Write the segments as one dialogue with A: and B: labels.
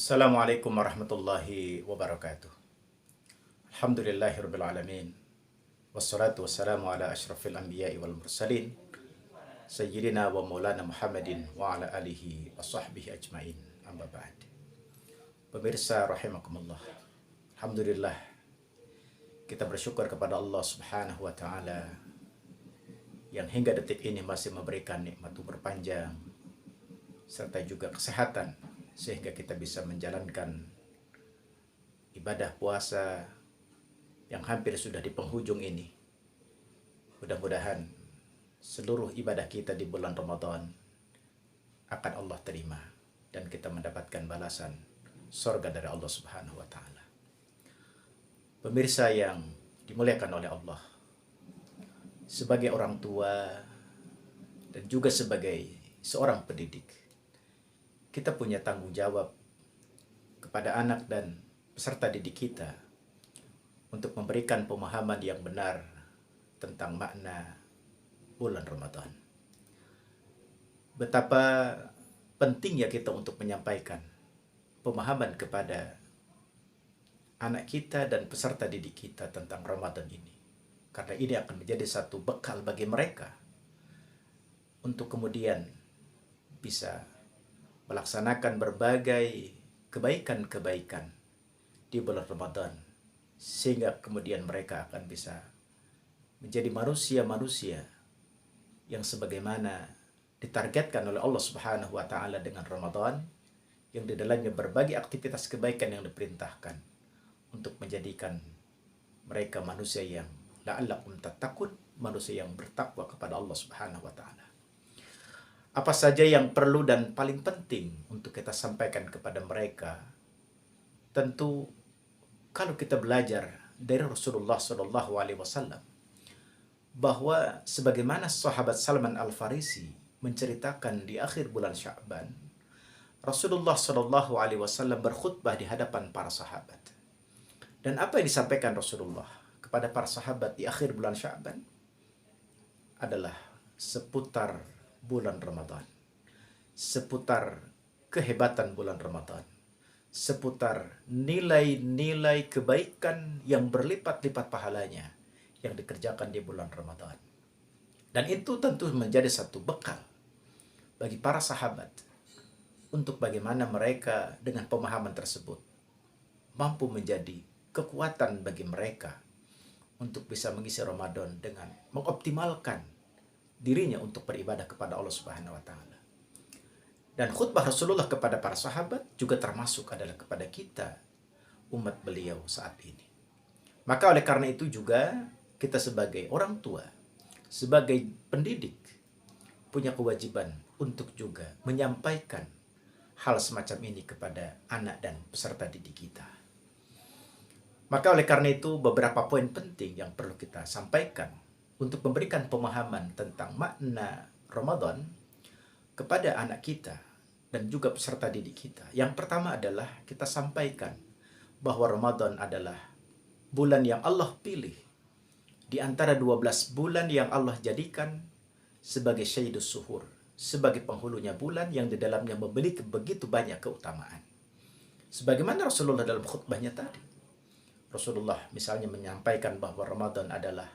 A: Assalamualaikum warahmatullahi wabarakatuh. Alhamdulillahirabbil alamin. Wassalatu wassalamu ala asyrafil anbiya'i wal mursalin sayyidina wa maulana Muhammadin wa ala alihi wa sahbihi ajmain. Amma ba'd. Pemirsa rahimakumullah. Alhamdulillah kita bersyukur kepada Allah Subhanahu wa taala yang hingga detik ini masih memberikan nikmat umur panjang serta juga kesehatan sehingga kita bisa menjalankan ibadah puasa yang hampir sudah di penghujung ini. Mudah-mudahan seluruh ibadah kita di bulan Ramadan akan Allah terima dan kita mendapatkan balasan surga dari Allah Subhanahu wa taala. Pemirsa yang dimuliakan oleh Allah, sebagai orang tua dan juga sebagai seorang pendidik, kita punya tanggung jawab kepada anak dan peserta didik kita untuk memberikan pemahaman yang benar tentang makna bulan Ramadan. Betapa pentingnya kita untuk menyampaikan pemahaman kepada anak kita dan peserta didik kita tentang Ramadan ini. Karena ini akan menjadi satu bekal bagi mereka untuk kemudian bisa melaksanakan berbagai kebaikan-kebaikan di bulan Ramadan, sehingga kemudian mereka akan bisa menjadi manusia-manusia yang sebagaimana ditargetkan oleh Allah Subhanahu wa taala dengan Ramadan, yang di dalamnya berbagai aktivitas kebaikan yang diperintahkan untuk menjadikan mereka manusia yang la'allakum tattaqun, manusia yang bertakwa kepada Allah Subhanahu wa taala. Apa saja yang perlu dan paling penting untuk kita sampaikan kepada mereka? Tentu kalau kita belajar dari Rasulullah SAW, bahwa sebagaimana sahabat Salman Al-Farisi menceritakan di akhir bulan Sya'ban, Rasulullah SAW berkhutbah di hadapan para sahabat. Dan apa yang disampaikan Rasulullah kepada para sahabat di akhir bulan Sya'ban adalah seputar bulan Ramadan, seputar kehebatan bulan Ramadan, seputar nilai-nilai kebaikan yang berlipat-lipat pahalanya yang dikerjakan di bulan Ramadan. Dan itu tentu menjadi satu bekal bagi para sahabat untuk bagaimana mereka dengan pemahaman tersebut mampu menjadi kekuatan bagi mereka untuk bisa mengisi Ramadan dengan mengoptimalkan dirinya untuk beribadah kepada Allah Subhanahu wa taala. Dan khutbah Rasulullah kepada para sahabat juga termasuk adalah kepada kita, umat beliau saat ini. Maka oleh karena itu juga kita sebagai orang tua, sebagai pendidik, punya kewajiban untuk juga menyampaikan hal semacam ini kepada anak dan peserta didik kita. Maka oleh karena itu beberapa poin penting yang perlu kita sampaikan untuk memberikan pemahaman tentang makna Ramadan kepada anak kita dan juga peserta didik kita. Yang pertama adalah kita sampaikan bahwa Ramadan adalah bulan yang Allah pilih di antara 12 bulan yang Allah jadikan sebagai syaidus suhur, sebagai penghulunya bulan yang di dalamnya memiliki begitu banyak keutamaan. Sebagaimana Rasulullah dalam khutbahnya tadi, Rasulullah misalnya menyampaikan bahwa Ramadan adalah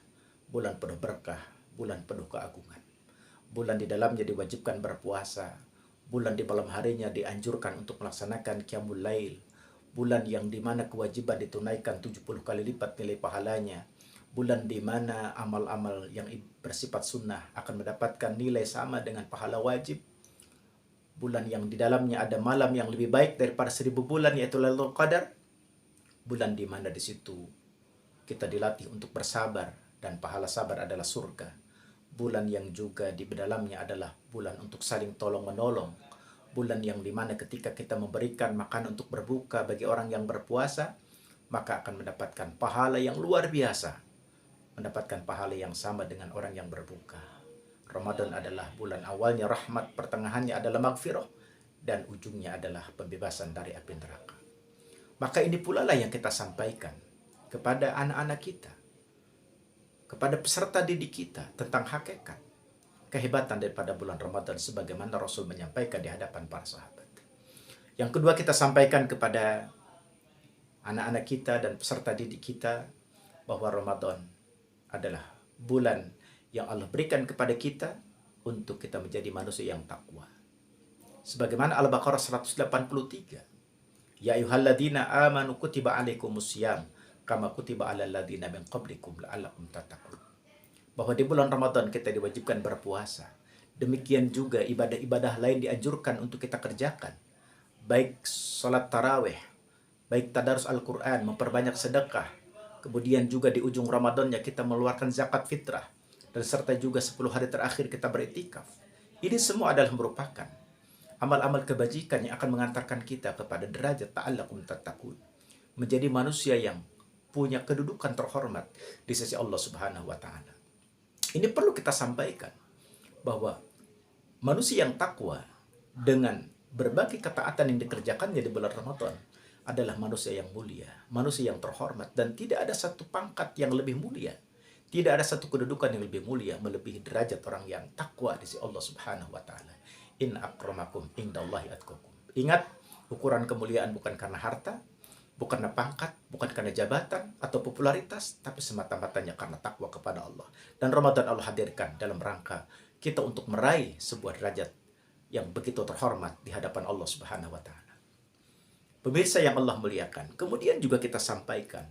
A: bulan penuh berkah, bulan penuh keagungan. Bulan di dalamnya diwajibkan berpuasa, bulan di malam harinya dianjurkan untuk melaksanakan qiyamul lail, bulan yang dimana kewajiban ditunaikan 70 kali lipat nilai pahalanya, bulan di mana amal-amal yang bersifat sunnah akan mendapatkan nilai sama dengan pahala wajib, bulan yang di dalamnya ada malam yang lebih baik daripada 1000 bulan, yaitu Lailatul Qadar, bulan di mana di situ kita dilatih untuk bersabar dan pahala sabar adalah surga. Bulan yang juga di dalamnya adalah bulan untuk saling tolong-menolong. Bulan yang dimana ketika kita memberikan makan untuk berbuka bagi orang yang berpuasa, maka akan mendapatkan pahala yang luar biasa. Mendapatkan pahala yang sama dengan orang yang berbuka. Ramadan adalah bulan awalnya rahmat, pertengahannya adalah maghfirah, dan ujungnya adalah pembebasan dari api neraka. Maka ini pula lah yang kita sampaikan kepada anak-anak kita, kepada peserta didik kita tentang hakikat kehebatan daripada bulan Ramadan sebagaimana Rasul menyampaikan di hadapan para sahabat. Yang kedua, kita sampaikan kepada anak-anak kita dan peserta didik kita bahwa Ramadan adalah bulan yang Allah berikan kepada kita untuk kita menjadi manusia yang takwa. Sebagaimana Al-Baqarah 183. Ya ayyuhalladzina amanu kutiba alaikumusiyam kama kutiba alal ladzina min qablikum la'allakum tattaqun. Bahwa di bulan Ramadan kita diwajibkan berpuasa. Demikian juga ibadah-ibadah lain dianjurkan untuk kita kerjakan. Baik salat tarawih, baik tadarus Al-Quran, memperbanyak sedekah. Kemudian juga di ujung Ramadannya kita mengeluarkan zakat fitrah. Dan serta juga 10 hari terakhir kita beriktikaf. Ini semua adalah merupakan amal-amal kebajikan yang akan mengantarkan kita kepada derajat ta'allakum tattaqun. Menjadi manusia yang punya kedudukan terhormat di sisi Allah Subhanahu wa Ta'ala. Ini perlu kita sampaikan bahwa manusia yang takwa dengan berbagai ketaatan yang dikerjakannya di bulan Ramadan adalah manusia yang mulia, manusia yang terhormat, dan tidak ada satu pangkat yang lebih mulia, tidak ada satu kedudukan yang lebih mulia melebihi derajat orang yang takwa di sisi Allah Subhanahu wa Ta'ala. Inna akramakum indallahi atqakum. Ingat, ukuran kemuliaan bukan karena harta, bukan karena pangkat, bukan karena jabatan atau popularitas, tapi semata-matanya karena takwa kepada Allah. Dan Ramadan Allah hadirkan dalam rangka kita untuk meraih sebuah derajat yang begitu terhormat di hadapan Allah Subhanahu wa Ta'ala. Pemirsa yang Allah muliakan, kemudian juga kita sampaikan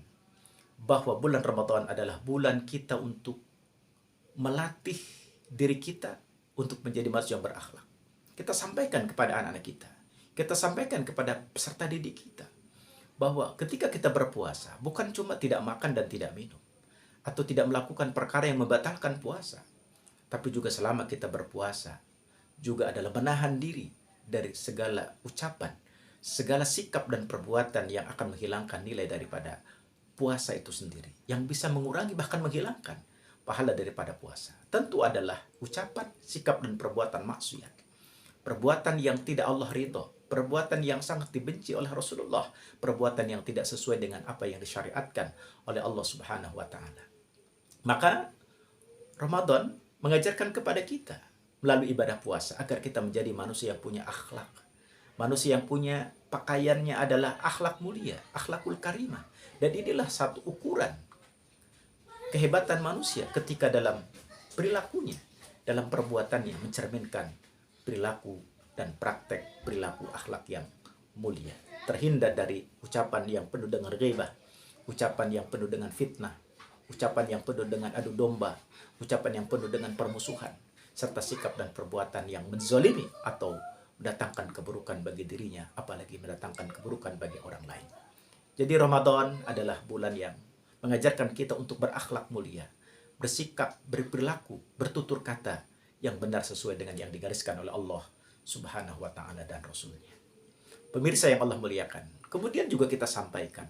A: bahwa bulan Ramadan adalah bulan kita untuk melatih diri kita untuk menjadi manusia yang berakhlak. Kita sampaikan kepada anak-anak kita sampaikan kepada peserta didik kita, bahwa ketika kita berpuasa, bukan cuma tidak makan dan tidak minum, atau tidak melakukan perkara yang membatalkan puasa, tapi juga selama kita berpuasa, juga adalah menahan diri dari segala ucapan, segala sikap dan perbuatan yang akan menghilangkan nilai daripada puasa itu sendiri, yang bisa mengurangi bahkan menghilangkan pahala daripada puasa. Tentu adalah ucapan, sikap, dan perbuatan maksiat. Perbuatan yang tidak Allah ridho, perbuatan yang sangat dibenci oleh Rasulullah, perbuatan yang tidak sesuai dengan apa yang disyariatkan oleh Allah Subhanahu wa Ta'ala. Maka Ramadan mengajarkan kepada kita melalui ibadah puasa agar kita menjadi manusia yang punya akhlak, manusia yang punya pakaiannya adalah akhlak mulia, akhlakul karimah. Dan inilah satu ukuran kehebatan manusia ketika dalam perilakunya, dalam perbuatannya mencerminkan perilaku dan praktek perilaku akhlak yang mulia, terhindar dari ucapan yang penuh dengan ghibah, ucapan yang penuh dengan fitnah, ucapan yang penuh dengan adu domba, ucapan yang penuh dengan permusuhan, serta sikap dan perbuatan yang menzolimi atau mendatangkan keburukan bagi dirinya, apalagi mendatangkan keburukan bagi orang lain. Jadi Ramadan adalah bulan yang mengajarkan kita untuk berakhlak mulia, bersikap, berperilaku, bertutur kata yang benar sesuai dengan yang digariskan oleh Allah Subhanahu wa Ta'ala dan Rasulnya. Pemirsa yang Allah muliakan, kemudian juga kita sampaikan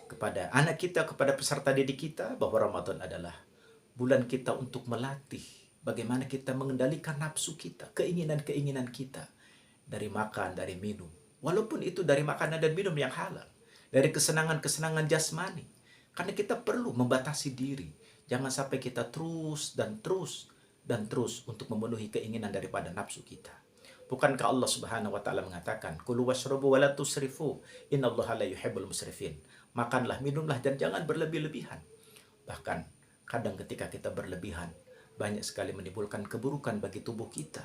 A: kepada anak kita, kepada peserta didik kita, bahwa Ramadan adalah bulan kita untuk melatih bagaimana kita mengendalikan nafsu kita, keinginan-keinginan kita, dari makan, dari minum. Walaupun itu dari makanan dan minum yang halal, dari kesenangan-kesenangan jasmani. Karena kita perlu membatasi diri. Jangan sampai kita terus untuk memenuhi keinginan daripada nafsu kita. Bukankah Allah Subhanahu wa Ta'ala mengatakan, "Kulu washrabu wa la tusrifu, innallaha la yuhibbul musrifin." Makanlah, minumlah, dan jangan berlebih-lebihan. Bahkan kadang ketika kita berlebihan, banyak sekali menimbulkan keburukan bagi tubuh kita.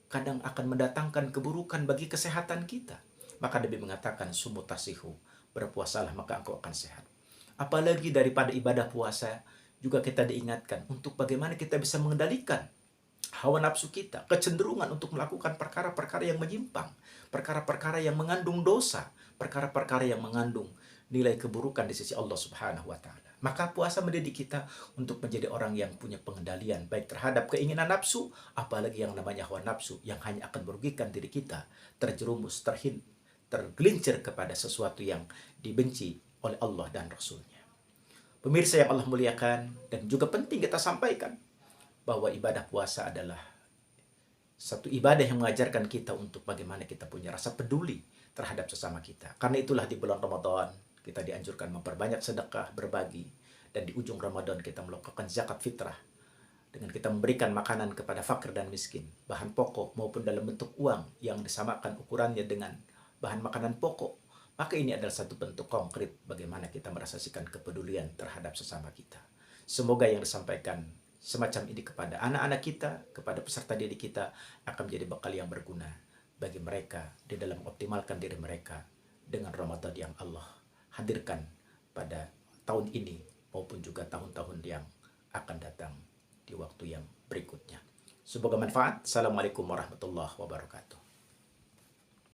A: Kadang akan mendatangkan keburukan bagi kesehatan kita. Maka Nabi mengatakan, "Sumutasihu," berpuasalah maka engkau akan sehat. Apalagi daripada ibadah puasa, juga kita diingatkan untuk bagaimana kita bisa mengendalikan hawa nafsu kita, kecenderungan untuk melakukan perkara-perkara yang menyimpang, perkara-perkara yang mengandung dosa, perkara-perkara yang mengandung nilai keburukan di sisi Allah Subhanahu wa Ta'ala. Maka puasa mendidik kita untuk menjadi orang yang punya pengendalian baik terhadap keinginan nafsu, apalagi yang namanya hawa nafsu yang hanya akan merugikan diri kita, terjerumus, tergelincir kepada sesuatu yang dibenci oleh Allah dan Rasulnya. Pemirsa yang Allah muliakan, dan juga penting kita sampaikan bahwa ibadah puasa adalah satu ibadah yang mengajarkan kita untuk bagaimana kita punya rasa peduli terhadap sesama kita. Karena itulah di bulan Ramadan kita dianjurkan memperbanyak sedekah, berbagi, dan di ujung Ramadan kita melakukan zakat fitrah dengan kita memberikan makanan kepada fakir dan miskin, bahan pokok maupun dalam bentuk uang yang disamakan ukurannya dengan bahan makanan pokok, maka ini adalah satu bentuk konkret bagaimana kita merasasikan kepedulian terhadap sesama kita. Semoga yang disampaikan semacam ini kepada anak-anak kita, kepada peserta didik kita, akan menjadi bekal yang berguna bagi mereka di dalam mengoptimalkan diri mereka dengan Ramadan yang Allah hadirkan pada tahun ini maupun juga tahun-tahun yang akan datang di waktu yang berikutnya. Semoga manfaat. Assalamualaikum warahmatullahi wabarakatuh.